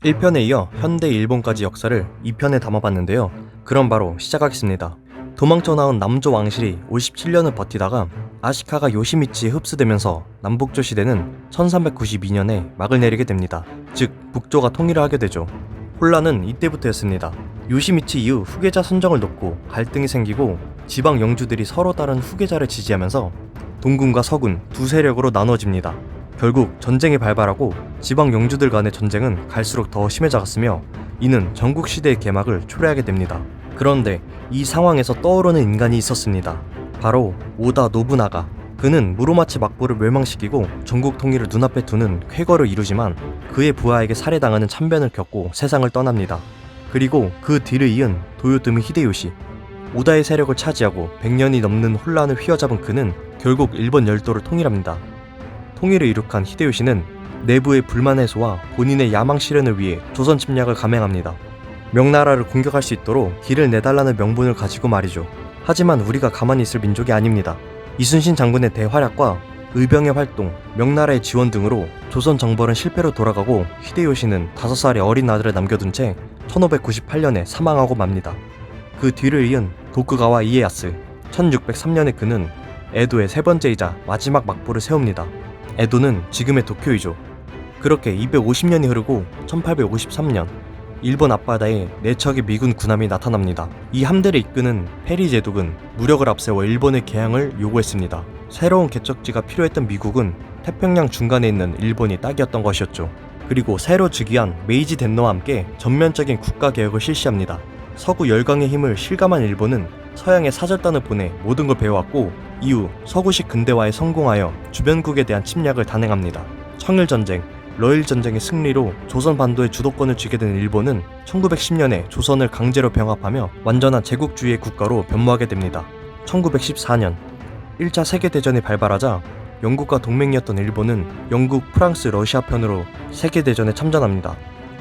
1편에 이어 현대 일본까지 역사를 2편에 담아봤는데요. 그럼 바로 시작하겠습니다. 도망쳐 나온 남조 왕실이 57년을 버티다가 아시카가 요시미치에 흡수되면서 남북조 시대는 1392년에 막을 내리게 됩니다. 즉 북조가 통일을 하게 되죠. 혼란은 이때부터였습니다. 요시미치 이후 후계자 선정을 놓고 갈등이 생기고 지방 영주들이 서로 다른 후계자를 지지하면서 동군과 서군 두 세력으로 나눠집니다. 결국 전쟁이 발발하고 지방 영주들 간의 전쟁은 갈수록 더 심해져갔으며 이는 전국시대의 개막을 초래하게 됩니다. 그런데 이 상황에서 떠오르는 인간이 있었습니다. 바로 오다 노부나가. 그는 무로마치 막부를 멸망시키고 전국 통일을 눈앞에 두는 쾌거를 이루지만 그의 부하에게 살해당하는 참변을 겪고 세상을 떠납니다. 그리고 그 뒤를 이은 도요토미 히데요시. 오다의 세력을 차지하고 100년이 넘는 혼란을 휘어잡은 그는 결국 일본 열도를 통일합니다. 통일을 이룩한 히데요시는 내부의 불만 해소와 본인의 야망 실현을 위해 조선 침략을 감행합니다. 명나라를 공격할 수 있도록 길을 내달라는 명분을 가지고 말이죠. 하지만 우리가 가만히 있을 민족이 아닙니다. 이순신 장군의 대활약과 의병의 활동, 명나라의 지원 등으로 조선 정벌은 실패로 돌아가고 히데요시는 5살의 어린 아들을 남겨둔 채 1598년에 사망하고 맙니다. 그 뒤를 이은 도쿠가와 이에야스. 1603년에 그는 에도의 세 번째이자 마지막 막부를 세웁니다. 에도는 지금의 도쿄이죠. 그렇게 250년이 흐르고 1853년 일본 앞바다에 4척의 미군 군함이 나타납니다. 이 함대를 이끄는 페리 제독은 무력을 앞세워 일본의 개항을 요구했습니다. 새로운 개척지가 필요했던 미국은 태평양 중간에 있는 일본이 딱이었던 것이었죠. 그리고 새로 즉위한 메이지 덴노와 함께 전면적인 국가개혁을 실시합니다. 서구 열강의 힘을 실감한 일본은 서양의 사절단을 보내 모든 걸 배워왔고 이후 서구식 근대화에 성공하여 주변국에 대한 침략을 단행합니다. 청일전쟁, 러일전쟁의 승리로 조선 반도의 주도권을 쥐게 된 일본은 1910년에 조선을 강제로 병합하며 완전한 제국주의의 국가로 변모하게 됩니다. 1914년 1차 세계대전이 발발하자 영국과 동맹이었던 일본은 영국, 프랑스, 러시아 편으로 세계대전에 참전합니다.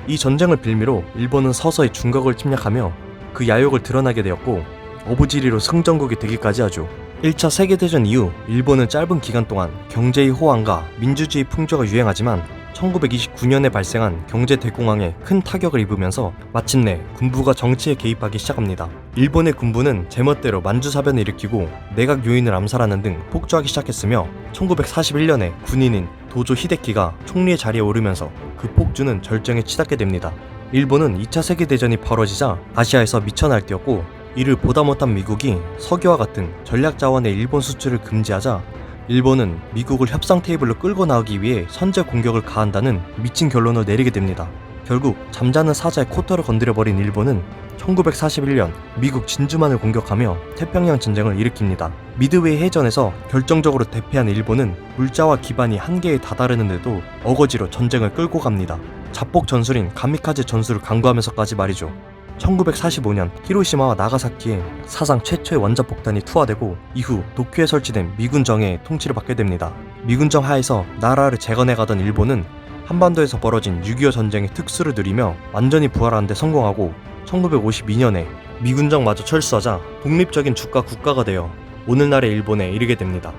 이 전쟁을 빌미로 일본은 서서히 중국을 침략하며 그 야욕을 드러나게 되었고 어부지리로 승전국이 되기까지 하죠. 1차 세계대전 이후 일본은 짧은 기간 동안 경제의 호황과 민주주의 풍조가 유행하지만 1929년에 발생한 경제 대공황에 큰 타격을 입으면서 마침내 군부가 정치에 개입하기 시작합니다. 일본의 군부는 제멋대로 만주사변을 일으키고 내각 요인을 암살하는 등 폭주하기 시작했으며 1941년에 군인인 도조 히데키가 총리의 자리에 오르면서 그 폭주는 절정에 치닫게 됩니다. 일본은 2차 세계대전이 벌어지자 아시아에서 미쳐 날뛰었고 이를 보다 못한 미국이 석유와 같은 전략 자원의 일본 수출을 금지하자 일본은 미국을 협상 테이블로 끌고 나오기 위해 선제 공격을 가한다는 미친 결론을 내리게 됩니다. 결국 잠자는 사자의 코털을 건드려버린 일본은 1941년 미국 진주만을 공격하며 태평양 전쟁을 일으킵니다. 미드웨이 해전에서 결정적으로 대패한 일본은 물자와 기반이 한계에 다다르는데도 어거지로 전쟁을 끌고 갑니다. 자폭 전술인 가미카제 전술을 강구하면서까지 말이죠. 1945년 히로시마와 나가사키에 사상 최초의 원자폭탄이 투하되고 이후 도쿄에 설치된 미군정의 통치를 받게 됩니다. 미군정 하에서 나라를 재건해가던 일본은 한반도에서 벌어진 6.25 전쟁의 특수를 누리며 완전히 부활하는 데 성공하고 1952년에 미군정마저 철수하자 독립적인 주가 국가가 되어 오늘날의 일본에 이르게 됩니다.